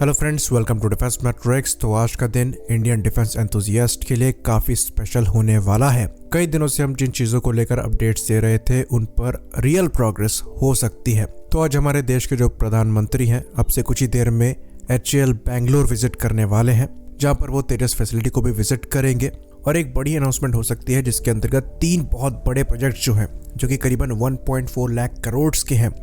Hello friends, welcome to Defence Matrix. तो आज का दिन इंडियन डिफेंस एंथुजियास्ट के लिए काफ़ी स्पेशल होने वाला है। कई दिनों से हम जिन चीज़ों को लेकर अपडेट्स दे रहे थे उन पर रियल प्रोग्रेस हो सकती है। तो आज हमारे देश के जो प्रधानमंत्री हैं अब से कुछ ही देर में HAL बेंगलोर विजिट करने वाले हैं, जहाँ पर वो तेजस फैसिलिटी को भी विजिट करेंगे और एक बड़ी अनाउंसमेंट हो सकती है जिसके अंतर्गत 3 बहुत बड़े प्रोजेक्ट जो हैं, जो कि करीबन 1.4 लाख करोड़ के हैं,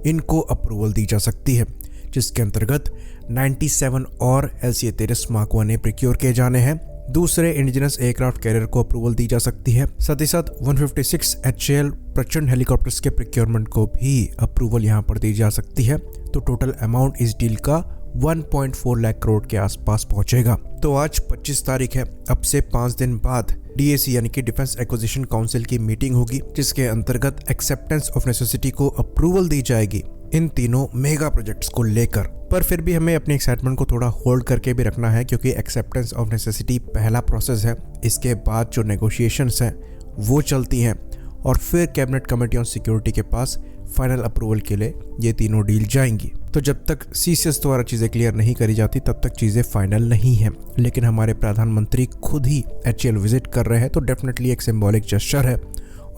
इनको अप्रूवल दी जा सकती है, जिसके अंतर्गत 97 और LCA तेजस मार्क 1 प्रिक्योर किए जाने हैं। दूसरे इंडिजिनस एयरक्राफ्ट कैरियर को अप्रूवल दी जा सकती है। साथ ही साथ 156 HAL प्रचंड हेलीकॉप्टर्स के प्रिक्योरमेंट को भी अप्रूवल यहां पर दी जा सकती है। तो टोटल अमाउंट इस डील का 1.4 लाख करोड़ के आसपास पहुंचेगा। तो आज 25 तारीख है। अब से 5 दिन बाद DAC यानी कि डिफेंस एक्विजिशन काउंसिल की मीटिंग होगी, जिसके अंतर्गत एक्सेप्टेंस ऑफ नेसेसिटी को अप्रूवल दी जाएगी इन तीनों मेगा प्रोजेक्ट्स को लेकर। पर फिर भी हमें अपनी एक्साइटमेंट को थोड़ा होल्ड करके भी रखना है, क्योंकि एक्सेप्टेंस ऑफ नेसेसिटी पहला प्रोसेस है। इसके बाद जो नेगोशिएशंस हैं वो चलती हैं और फिर कैबिनेट कमेटी ऑन सिक्योरिटी के पास फाइनल अप्रूवल के लिए ये तीनों डील जाएंगी। तो जब तक CCS द्वारा चीज़ें क्लियर नहीं करी जाती तब तक चीज़ें फाइनल नहीं हैं। लेकिन हमारे प्रधानमंत्री खुद ही HAL विजिट कर रहे हैं, तो डेफिनेटली एक सिंबॉलिक जेस्चर है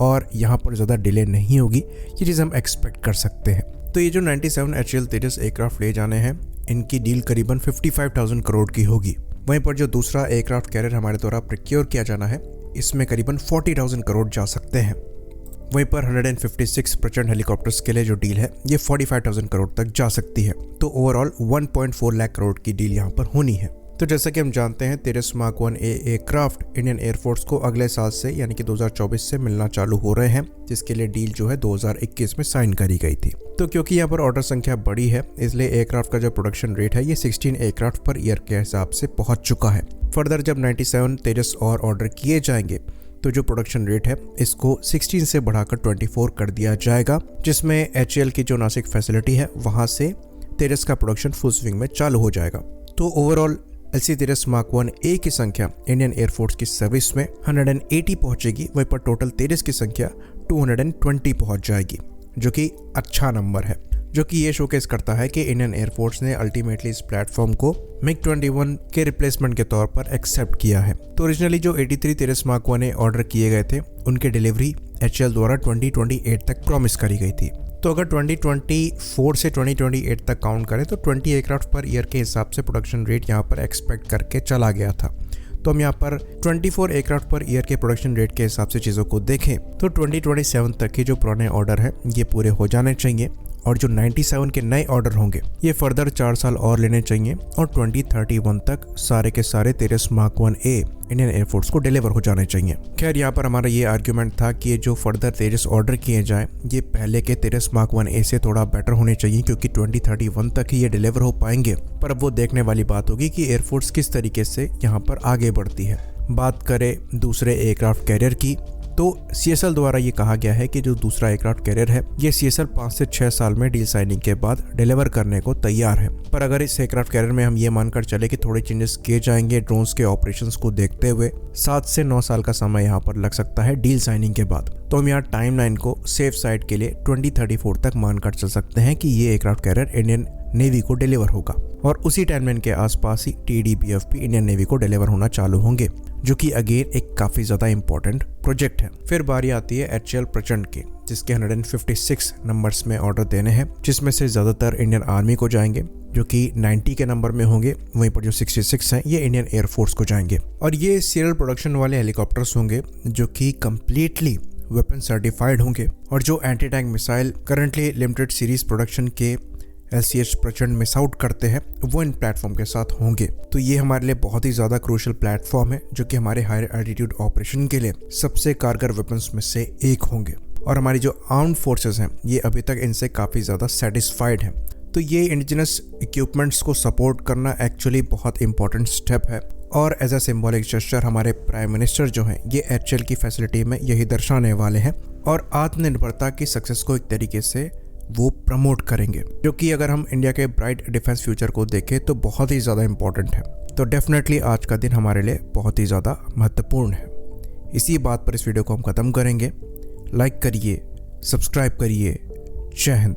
और यहाँ पर ज़्यादा डिले नहीं होगी। ये चीज़ हम एक्सपेक्ट कर सकते हैं। तो ये जो 97 HAL तेजस एयरक्राफ्ट ले जाने हैं, इनकी डील करीबन 55,000 करोड़ की होगी। वहीं पर जो दूसरा एयरक्राफ्ट कैरियर हमारे द्वारा प्रिक्योर किया जाना है, इसमें करीबन 40,000 करोड़ जा सकते हैं। वहीं पर 156 प्रचंड हेलीकॉप्टर्स के लिए जो डील है ये 45,000 करोड़ तक जा सकती है। तो ओवरऑल 1.4 लाख करोड़ की डील यहाँ पर होनी है। तो जैसा कि हम जानते हैं, तेजस मार्क 1 एयरक्राफ्ट इंडियन एयरफोर्स को अगले साल से यानी कि 2024 से मिलना चालू हो रहे हैं, जिसके लिए डील जो है 2021 में साइन करी गई थी। तो क्योंकि यहाँ पर ऑर्डर संख्या बड़ी है, इसलिए एयरक्राफ्ट का जो प्रोडक्शन रेट है ये 16 एयरक्राफ्ट पर ईयर के हिसाब से पहुंच चुका है। फर्दर जब 97 तेजस और ऑर्डर किए जाएंगे तो जो प्रोडक्शन रेट है इसको 16 से बढ़ाकर 24 कर दिया जाएगा, जिसमें HAL की जो नासिक फैसिलिटी है वहां से तेजस का प्रोडक्शन फुल स्विंग में चालू हो जाएगा। तो ओवरऑल LCA तेजस मार्क 1 की संख्या इंडियन एयरफोर्स की सर्विस में 180 पहुंचेगी। वहीं पर टोटल तेजस की संख्या 220 पहुंच जाएगी, जो कि अच्छा नंबर है, जो कि ये शोकेस करता है कि इंडियन एयरफोर्स ने अल्टीमेटली इस प्लेटफॉर्म को MiG-21 के रिप्लेसमेंट के तौर पर एक्सेप्ट किया है। तो ओरिजिनली जो 83 तेजस मार्क 1 ऑर्डर किए गए थे, उनके डिलीवरी HAL द्वारा 2028 तक प्रॉमिस करी गई थी। तो अगर 2024 से 2028 तक काउंट करें तो 20 एयरक्राफ्ट पर ईयर के हिसाब से प्रोडक्शन रेट यहाँ पर एक्सपेक्ट करके चला गया था। तो हम यहाँ पर 24 एयरक्राफ्ट पर ईयर के प्रोडक्शन रेट के हिसाब से चीज़ों को देखें तो 2027 तक के जो पुराने ऑर्डर हैं ये पूरे हो जाने चाहिए, और जो 97 के नए ऑर्डर होंगे ये फर्दर 4 साल और लेने चाहिए, और 2031 तक सारे के सारे तेजस मार्क 1 इंडियन एयरफोर्स को डिलीवर हो जाने चाहिए। खैर, यहाँ पर हमारा ये आर्ग्यूमेंट था कि ये जो फर्दर तेजस ऑर्डर किए जाएं ये पहले के तेजस मार्क 1 से थोड़ा बेटर होने चाहिए, क्योंकि 2031 तक ही ये डिलीवर हो पाएंगे। पर अब वो देखने वाली बात होगी कि एयरफोर्स किस तरीके से यहाँ पर आगे बढ़ती है। बात करें दूसरे एयरक्राफ्ट कैरियर की, तो CSL द्वारा ये कहा गया है कि जो दूसरा एयरक्राफ्ट कैरियर है ये CSL 5 से 6 साल में डील साइनिंग के बाद डिलीवर करने को तैयार है। पर अगर इस एयरक्राफ्ट कैरियर में हम ये मानकर चले कि थोड़े चेंजेस किए जाएंगे ड्रोन्स के ऑपरेशंस को देखते हुए, 7 से 9 साल का समय यहाँ पर लग सकता है डील साइनिंग के बाद। तो हम यहाँ टाइमलाइन को सेफ साइड के लिए 2034 तक मानकर चल सकते हैं कि ये एयरक्राफ्ट कैरियर इंडियन नेवी को डिलीवर होगा, और उसी टाइमलाइन के आसपास ही TDBF भी इंडियन नेवी को डिलीवर होना चालू होंगे, जो कि अगेन एक काफी ज्यादा इंपॉर्टेंट प्रोजेक्ट है। फिर बारी आती है HAL प्रचंड की, जिसके 156 नंबर्स में ऑर्डर देने हैं, जिसमें से ज्यादातर इंडियन आर्मी को जाएंगे, जो कि 90 के नंबर में होंगे। वहीं पर जो 66 हैं ये इंडियन एयरफोर्स को जाएंगे, और ये सीरियल प्रोडक्शन वाले हेलीकॉप्टर्स होंगे जो कि कंप्लीटली वेपन सर्टिफाइड होंगे, और जो anti tank missile currently limited series production के LCH प्रचंड मिस आउट करते हैं वो इन प्लेटफॉर्म के साथ होंगे। तो ये हमारे लिए बहुत ही ज़्यादा क्रूशियल प्लेटफॉर्म है, जो कि हमारे हायर एल्टीट्यूड ऑपरेशन के लिए सबसे कारगर वेपन्स में से एक होंगे, और हमारी जो आर्म्ड फोर्सेस हैं ये अभी तक इनसे काफ़ी ज़्यादा सेटिस्फाइड हैं। तो ये इंडिजिनस इक्विपमेंट्स को सपोर्ट करना एक्चुअली बहुत इंपॉर्टेंट स्टेप है, और एज अ सिंबॉलिक जेस्चर हमारे प्राइम मिनिस्टर जो हैं ये HAL की फैसिलिटी में यही दर्शाने वाले हैं, और आत्मनिर्भरता की सक्सेस को एक तरीके से वो प्रमोट करेंगे, जो कि अगर हम इंडिया के ब्राइट डिफेंस फ्यूचर को देखें तो बहुत ही ज़्यादा इंपॉर्टेंट है। तो डेफिनेटली आज का दिन हमारे लिए बहुत ही ज़्यादा महत्वपूर्ण है। इसी बात पर इस वीडियो को हम ख़त्म करेंगे। लाइक करिए, सब्सक्राइब करिए। जय हिंद।